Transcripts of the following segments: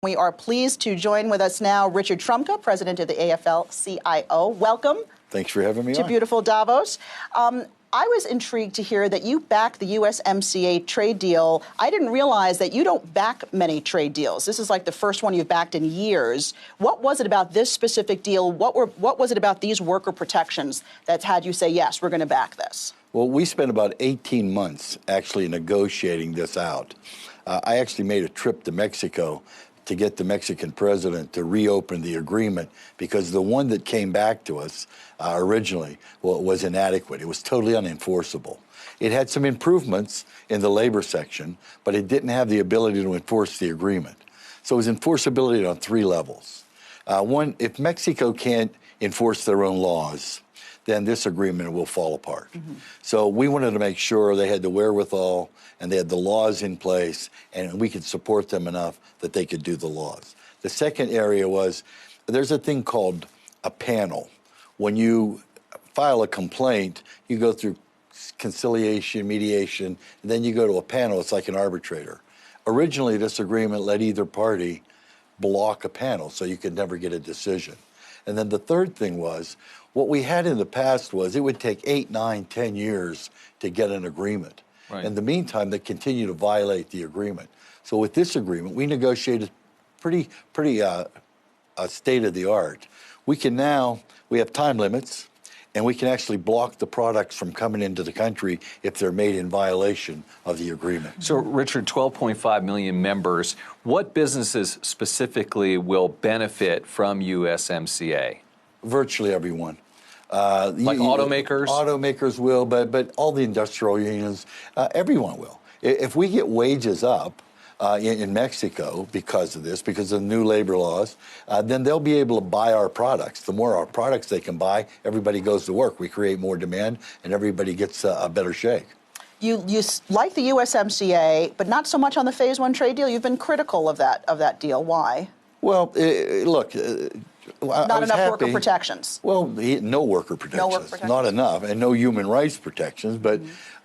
We are pleased to join with us now Richard Trumka, president of the AFL-CIO. Welcome. Thanks for having me to on. beautiful Davos. I was intrigued to hear that you back the USMCA trade deal. I didn't realize that you don't back many trade deals. This is like the first one you've backed in years. What was it about this specific deal? What was it about these worker protections that had you say, yes, we're going to back this? Well, we spent about 18 months actually negotiating this out. I actually made a trip to Mexico to get the Mexican president to reopen the agreement because the one that came back to us originally was inadequate. It was totally unenforceable. It had some improvements in the labor section, but it didn't have the ability to enforce the agreement. So it was enforceability on three levels. One, if Mexico can't enforce their own laws, then this agreement will fall apart. So we wanted to make sure they had the wherewithal and they had the laws in place and we could support them enough that they could do the laws. The second area was there's a thing called a panel. When you file a complaint, you go through conciliation, mediation, and then you go to a panel. It's like an arbitrator. Originally, this agreement let either party block a panel, so you could never get a decision. And then the third thing was, what we had in the past was it would take 8, 9, 10 years to get an agreement. Right. In the meantime, they continue to violate the agreement. So with this agreement, we negotiated pretty state of the art. We have time limits, and we can actually block the products from coming into the country if they're made in violation of the agreement. So, Richard, 12.5 million members. What businesses specifically will benefit from USMCA? Virtually everyone. Like automakers? Automakers will, but all the industrial unions, everyone will. If we get wages up in Mexico because of this, because of the new labor laws, then they'll be able to buy our products. The more our products they can buy, everybody goes to work. We create more demand, and everybody gets a better shake. You like the USMCA, but not so much on the Phase 1 trade deal. You've been critical of that deal. Why? Well, look. Not enough worker protections. Well, no worker protections. Not enough, and no human rights protections. But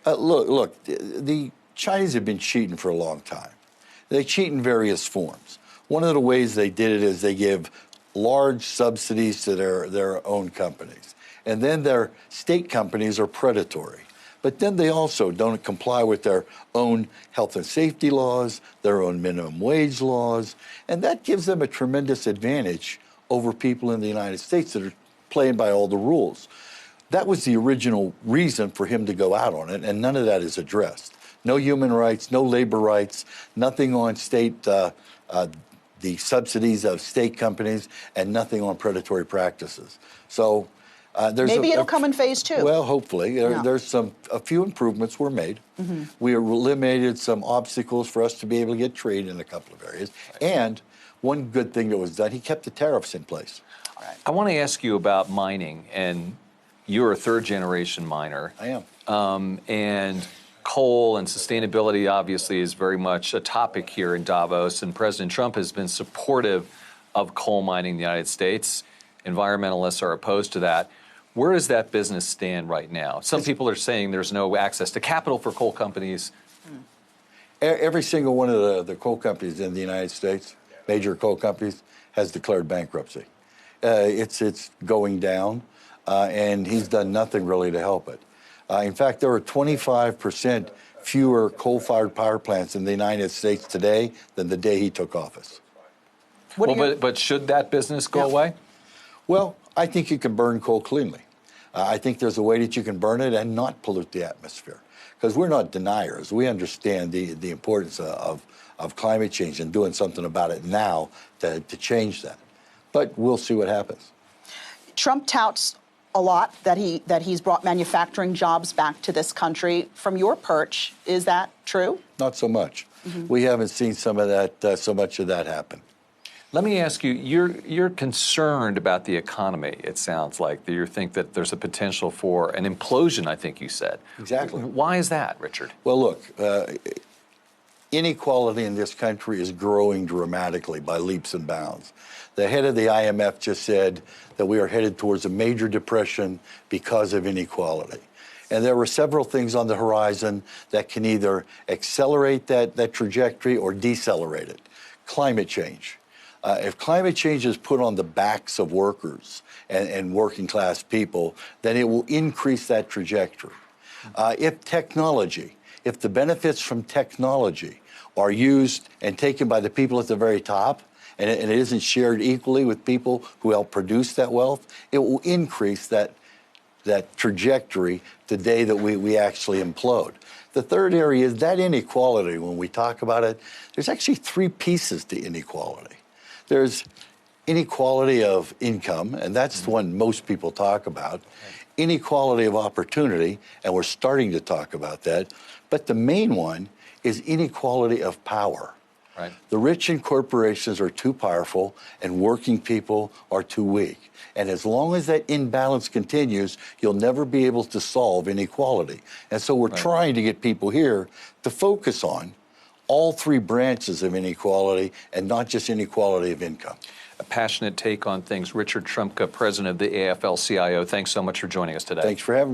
look, the Chinese have been cheating for a long time. They cheat in various forms. One of the ways they did it is they give large subsidies to their own companies. And then their state companies are predatory. But then they also don't comply with their own health and safety laws, their own minimum wage laws, and that gives them a tremendous advantage over people in the United States that are playing by all the rules. That was the original reason for him to go out on it, and none of that is addressed. No human rights, no labor rights, nothing on state, the subsidies of state companies, and nothing on predatory practices. So there's maybe it'll come in Phase 2. Well, hopefully. There's a few improvements were made. We eliminated some obstacles for us to be able to get trade in a couple of areas. And one good thing that was done, he kept the tariffs in place. All right. I want to ask you about mining, and you're a third-generation miner. I am. And coal and sustainability obviously is very much a topic here in Davos, and President Trump has been supportive of coal mining in the United States. Environmentalists are opposed to that. Where does that business stand right now? Some people are saying there's no access to capital for coal companies. Every single one of the coal companies in the United States, major coal companies, has declared bankruptcy. It's going down, and he's done nothing really to help it. In fact, there are 25% fewer coal-fired power plants in the United States today than the day he took office. But should that business go away? Well, I think you can burn coal cleanly. I think there's a way that you can burn it and not pollute the atmosphere. Because we're not deniers. We understand the importance of climate change and doing something about it now to change that. But we'll see what happens. Trump touts a lot that he's brought manufacturing jobs back to this country. From your perch, is that true? Not so much. We haven't seen some of that, so much of that happen. Let me ask you, you're concerned about the economy, it sounds like. You think that there's a potential for an implosion, I think you said. Exactly. Why is that, Richard? Well, look, inequality in this country is growing dramatically by leaps and bounds. The head of the IMF just said that we are headed towards a major depression because of inequality. And there were several things on the horizon that can either accelerate that trajectory or decelerate it. Climate change. If climate change is put on the backs of workers and working class people, then it will increase that trajectory. If the benefits from technology are used and taken by the people at the very top, and it isn't shared equally with people who help produce that wealth, it will increase that trajectory the day that we actually implode. The third area is that inequality. When we talk about it, there's actually three pieces to inequality. There's inequality of income, and that's the one most people talk about. Inequality of opportunity, and we're starting to talk about that. But the main one is inequality of power. Right. The rich and corporations are too powerful, and working people are too weak. And as long as that imbalance continues, you'll never be able to solve inequality. And so we're trying to get people here to focus on all three branches of inequality and not just inequality of income. A passionate take on things. Richard Trumka, president of the AFL-CIO, thanks so much for joining us today. Thanks for having me.